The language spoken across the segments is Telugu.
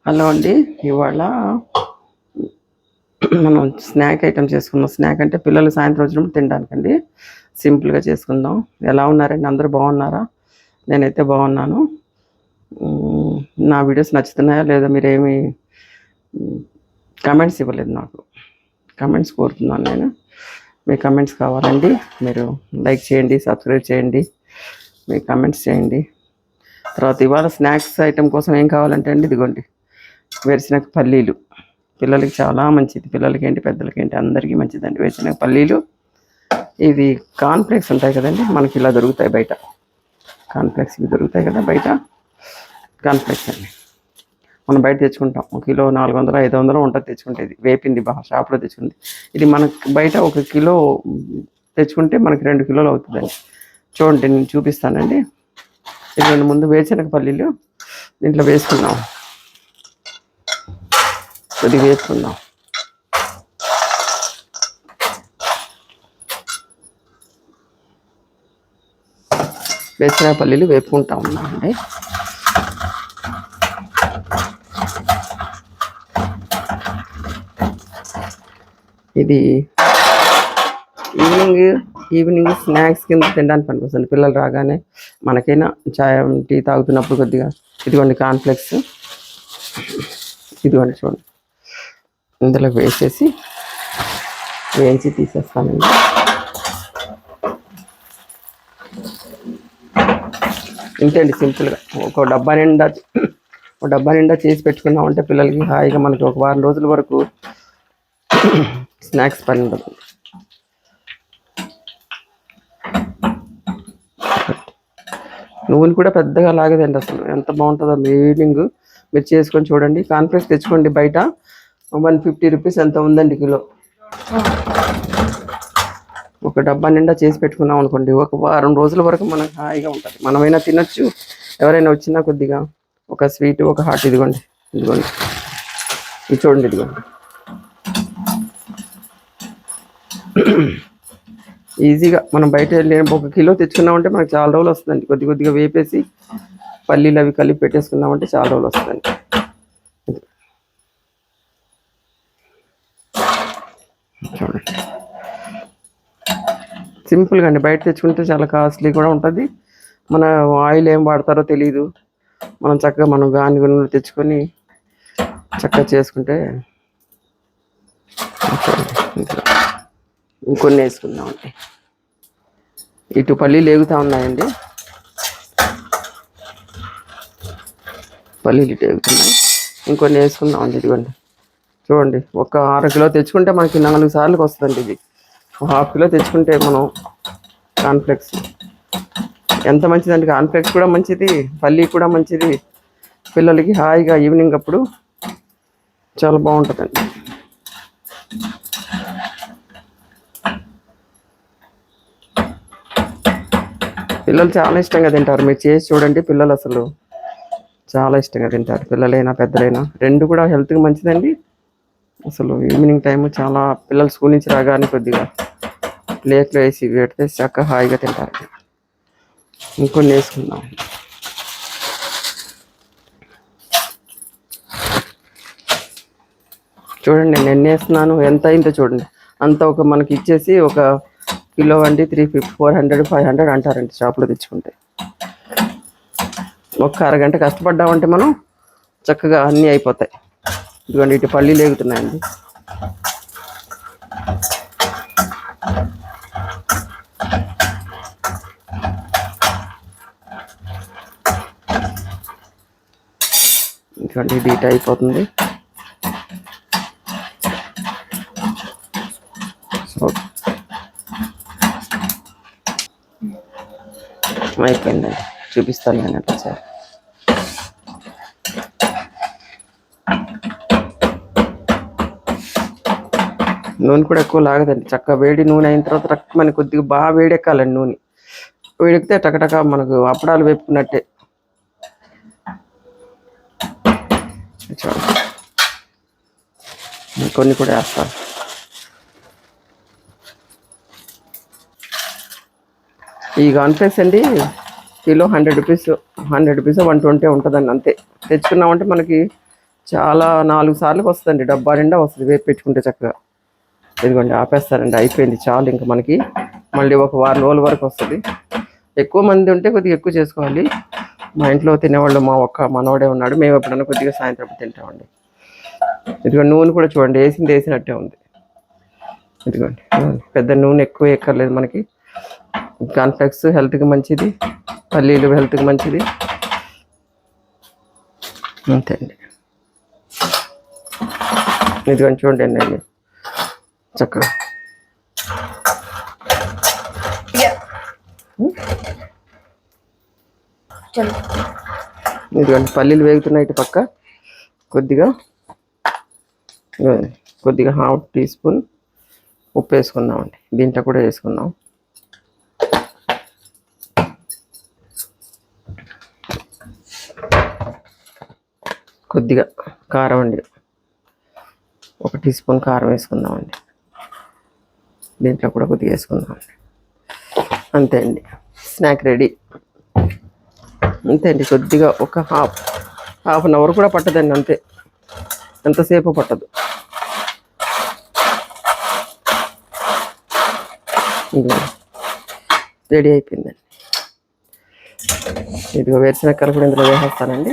హలో అండి. ఇవాళ మనం స్నాక్ ఐటెం చేసుకుందాం. స్నాక్ అంటే పిల్లలు సాయంత్రం వచ్చినప్పుడు తినడానికండి. సింపుల్గా చేసుకుందాం. ఎలా ఉన్నారండి? అందరూ బాగున్నారా? నేనైతే బాగున్నాను. నా వీడియోస్ నచ్చుతున్నాయా లేదా? మీరేమి కమెంట్స్ ఇవ్వలేదు నాకు. కమెంట్స్ కోరుతున్నాను నేను. మీ కమెంట్స్ కావాలండి. మీరు లైక్ చేయండి, సబ్స్క్రైబ్ చేయండి, మీ కమెంట్స్ చేయండి. తర్వాత ఇవాళ స్నాక్స్ ఐటెం కోసం ఏం కావాలంటే అండి, ఇదిగోండి వేరుశనగ పల్లీలు. పిల్లలకి చాలా మంచిది. పిల్లలకి ఏంటి, పెద్దలకి ఏంటి, అందరికీ మంచిదండి వేరుశనగ పల్లీలు. ఇవి కాన్ఫ్లెక్స్ ఉంటాయి కదండి, మనకి ఇలా దొరుకుతాయి బయట. కాన్ఫ్లెక్స్ ఇవి దొరుకుతాయి కదా బయట. కాన్ఫ్లెక్స్ అండి మనం బయట తెచ్చుకుంటాం. 1 కిలో 400 500 ఉంటుంది తెచ్చుకుంటే. ఇది వేపింది షాప్లో తెచ్చుకుంది. ఇది మనకు బయట 1 కిలో తెచ్చుకుంటే మనకి 2 కిలోలు అవుతుందండి. చూడండి, నేను చూపిస్తానండి. ఇది ముందు వేరుశనగ పల్లీలు దీంట్లో వేసుకున్నాం. కొద్దిగా వేసుకుందాం. వేరుశనగ పల్లీలు వేపుకుంటా ఉన్నామండి. ఇది ఈవినింగ్ స్నాక్స్ కింద తినడానికి పనికొస్తుంది. పిల్లలు రాగానే మనకైనా చాయ్ టీ తాగుతున్నప్పుడు కొద్దిగా ఇదిగోండి కాన్ఫ్లెక్స్, ఇదిగోండి చూడండి, ఇందులో వేసేసి వేయించి తీసేస్తానండి. ఇంతేండి, సింపుల్గా ఒక డబ్బా నిండా చేసి పెట్టుకున్నామంటే పిల్లలకి హాయిగా మనకి ఒక వారం రోజుల వరకు స్నాక్స్ పని ఉండదు. నువ్వులు కూడా పెద్దగా లాగదండి, అసలు ఎంత బాగుంటుందో. ఈవినింగ్ మీరు చేసుకొని చూడండి. కాన్ఫ్లెక్స్ తెచ్చుకోండి, బయట 150 రూపీస్ ఎంత ఉందండి కిలో. ఒక డబ్బా నిండా చేసి పెట్టుకున్నాం అనుకోండి, ఒక వారం రోజుల వరకు మనకు హాయిగా ఉంటుంది. మనమైనా తినచ్చు, ఎవరైనా వచ్చినా కొద్దిగా ఒక స్వీట్, ఒక హాట్. ఇదిగోండి ఇది చూడండి, ఇదిగోండి. ఈజీగా మనం బయట వెళ్ళి 1 కిలో తెచ్చుకున్నామంటే మనకు చాలా రోజులు వస్తుందండి. కొద్దిగా వేపేసి పల్లీలు అవి కలిపి పెట్టేసుకున్నామంటే చాలా రోజులు వస్తుందండి. చూడండి, సింపుల్గా అండి. బయట తెచ్చుకుంటే చాలా కాస్ట్లీ కూడా ఉంటుంది. మన ఆయిల్ ఏం వాడతారో తెలియదు. మనం చక్కగా గానుగ తెచ్చుకొని చక్కగా చేసుకుంటే. ఇంకొన్ని వేసుకుందామండి. ఇటు పల్లీలు ఏగుతూ ఉన్నాయండి, పల్లీలు ఇటు ఏగుతున్నాయి. ఇంకొన్ని వేసుకుందామండి. ఇదిగోండి చూడండి, ఒక 6 కిలో తెచ్చుకుంటే మనకి 4 సార్లకు వస్తుందండి. ఇది 1/2 కిలో తెచ్చుకుంటే మనం కాన్ఫ్లెక్స్ ఎంత మంచిదండి. కాన్ఫ్లెక్స్ కూడా మంచిది, పల్లీ కూడా మంచిది. పిల్లలకి హాయిగా ఈవినింగ్ అప్పుడు చాలా బాగుంటుందండి. పిల్లలు చాలా ఇష్టంగా తింటారు. మీరు చేసి చూడండి, పిల్లలు అసలు చాలా ఇష్టంగా తింటారు. పిల్లలైనా పెద్దలైనా రెండు కూడా హెల్త్కి మంచిదండి. అసలు ఈవినింగ్ టైము చాలా పిల్లలు స్కూల్ నుంచి రాగానే కొద్దిగా ప్లేట్లో వేసి పెడితే చక్కగా హాయిగా తింటారు. ఇంకొన్ని వేసుకుందాం. చూడండి, నేను ఎన్ని వేస్తున్నాను, ఎంత అయిందో చూడండి. అంతా ఒక మనకి ఇచ్చేసి 1 కిలో అండి 350 400 500 అంటారండి షాప్లో తెచ్చుకుంటే. ఒక్క అరగంట కష్టపడ్డామంటే మనం చక్కగా అన్నీ అయిపోతాయి. ఇదిగోండి, ఇటు పల్లీలు ఏగుతున్నాయండి. ఇదిగోండి, ఇది ఇటు అయిపోతుంది. అయిపోయిందండి, చూపిస్తాను నేను అట్లా సార్. నూనె కూడా ఎక్కువ లాగదండి. చక్కగా వేడి నూనె అయిన తర్వాత మనకి కొద్దిగా బాగా వేడెక్కాలండి. నూనె వేడెక్కితే టకటక మనకు అప్పడాలు వేపుకున్నట్టే. కొన్ని కూడా వేస్తాను. ఈ కాన్ఫ్లెక్స్ అండి కిలో 100 రూపీస్ 120 ఉంటుందండి. అంతే తెచ్చుకున్నామంటే మనకి చాలా 4 సార్లకు వస్తుందండి, డబ్బా నిండా వస్తుంది వేపు పెట్టుకుంటే చక్కగా. ఇదిగోండి ఆపేస్తారండి, అయిపోయింది చాలు. ఇంకా మనకి మళ్ళీ ఒక వారం రోజుల వరకు వస్తుంది. ఎక్కువ మంది ఉంటే కొద్దిగా ఎక్కువ చేసుకోవాలి. మా ఇంట్లో తినేవాళ్ళు మా ఒక్క మనవడే ఉన్నాడు, మేము ఎప్పుడన్నా కొద్దిగా సాయంత్రం తింటామండి. ఇదిగోండి నూనె కూడా చూడండి, వేసినట్టే ఉంది. ఇదిగోండి పెద్ద నూనె ఎక్కువ ఎక్కర్లేదు మనకి. కాన్ఫ్లెక్స్ హెల్త్కి మంచిది, పల్లీలు హెల్త్కి మంచిది. అంతే అండి. ఇదిగోండి చూడండి అండి చక్కగా. ఇదిగోండి పల్లీలు వేగుతున్నాయి. ఇటు పక్క కొద్దిగా 1/2 టీ స్పూన్ ఉప్పు వేసుకుందామండి. దీంట్లో కూడా వేసుకుందాం. కొద్దిగా కారం అండి, 1 టీ స్పూన్ కారం వేసుకుందామండి. దీంట్లో కూడా కొద్దిగా వేసుకుందామండి. అంతే అండి, స్నాక్ రెడీ. అంతే అండి, కొద్దిగా ఒక హాఫ్ అన్ అవర్ కూడా పట్టదండి, అంతే, ఎంతసేపు పట్టదు. రెడీ అయిపోయిందండి. ఇదిగో వేరుశనగకాయలు కూడా ఇందులో వేసేస్తానండి.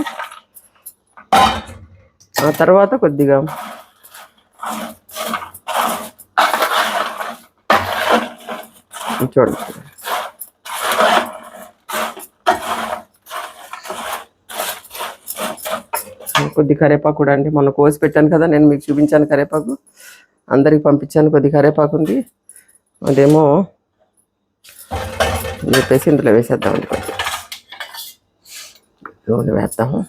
ఆ తర్వాత కొద్దిగా చూడండి, కొద్ది కరివేపాకు కూడా అండి. మొన్న కోసి పెట్టాను కదా, నేను మీకు చూపించాను కరివేపాకు, అందరికి పంపించాను. కొద్ది కరివేపాకు ఉంది, అదేమో చెప్పేసి ఇందులో వేసేద్దామండి. కొద్దిగా నూనె వేద్దాము.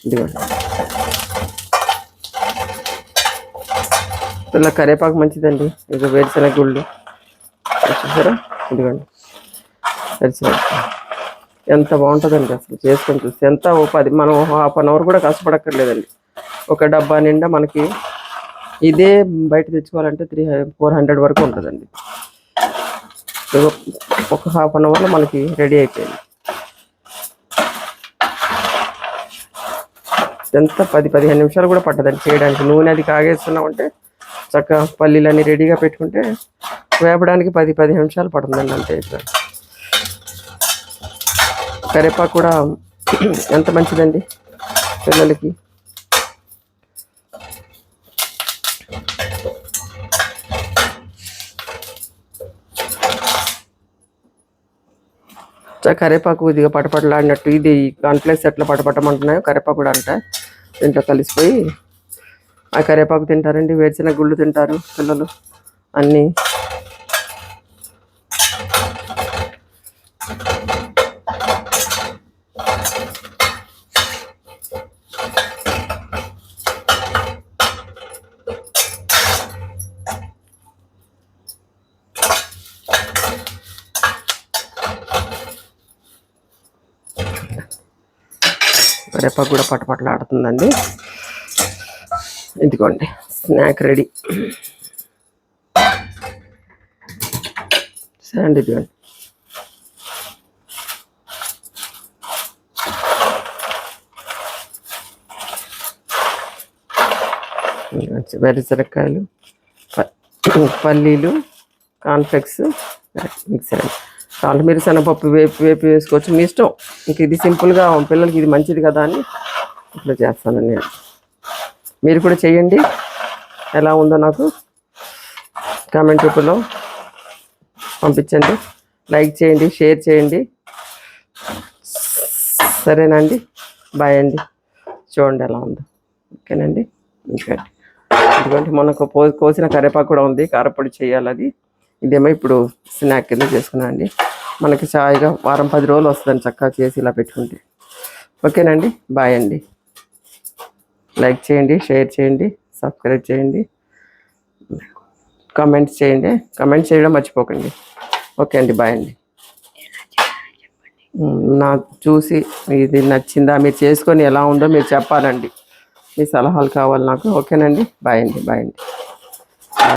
ఇదిగోండి ఇలా కరివేపాకు మంచిదండి. ఇక వేరుశనగ గుళ్ళు చూసారా, ఇదిగోండి వేరుశనగ ఎంత బాగుంటుందండి అసలు. చేసుకొని చూస్తే ఎంత మనం హాఫ్ అన్ అవర్ కూడా కష్టపడక్కర్లేదండి. ఒక డబ్బా నిండా మనకి ఇదే బయట తెచ్చుకోవాలంటే 400 వరకు ఉంటుందండి. ఒక హాఫ్ అన్ అవర్లో మనకి రెడీ అయిపోయింది. ఎంత 10-15 నిమిషాలు కూడా పట్టదండి చేయడానికి. నూనె అది కాగేస్తున్నామంటే చక్కగా పల్లీలన్నీ రెడీగా పెట్టుకుంటే వేపడానికి 10-15 నిమిషాలు పడుతుందండి, అంతే. ఇట్లా కరివేపాకు కూడా ఎంత మంచిదండి పిల్లలకి. కరివేపాకు ఇదిగా పటపటలాడినట్టు ఇది కాన్ఫ్లెక్స్ ఎట్లా పటపట్టమంటున్నాయో కరివేపాకు కూడా అంట దీంట్లో కలిసిపోయి ఆ కరివేపాకు తింటారండి. వేరుశనగ గుళ్ళు తింటారు పిల్లలు అన్నీ. కరివేపాకు కూడా పటపటలాడుతుందండి. ఇదిగోండి స్నాక్ రెడీ. సరే అండి, ఇదిగోండి వేరుశనక్కాయలు, పల్లీలు, కాన్ఫ్లెక్స్ మిక్సర్ అండి. కావాలి మీరు శనగపప్పు వేపి వేసుకోవచ్చు, మీ ఇష్టం. ఇంక ఇది సింపుల్గా పిల్లలకి ఇది మంచిది కదా అని ఇట్లా చేస్తాను నేను. మీరు కూడా చేయండి, ఎలా ఉందో నాకు కామెంట్ రూపంలో పంపించండి. లైక్ చేయండి, షేర్ చేయండి. సరేనండి, బాయ్ అండి. చూడండి ఎలా ఉందో. ఓకేనండి. ఇంకోటి ఇదిగోండి మనకు కోసిన కరివేపాకు కూడా ఉంది, కారపొడి చేయాలి అది. ఇదేమో ఇప్పుడు స్నాక్ కింద చేసుకున్నాను అండి. మనకి ఛాయ్గా 10 రోజులు వస్తుందండి చక్కగా చేసి ఇలా పెట్టుకుంటే. ఓకేనండి, బాయ్ అండి. లైక్ చేయండి, షేర్ చేయండి, సబ్స్క్రైబ్ చేయండి, కామెంట్స్ చేయండి. కామెంట్ చేయడం మర్చిపోకండి. ఓకే అండి, బాయ్ అండి. నాకు చూసి ఇది నచ్చిందా, మీరు చేసుకొని ఎలా ఉందో మీరు చెప్పాలండి. మీ సలహాలు కావాలి నాకు. ఓకేనండి, బాయ్ అండి. బాయ్ అండి.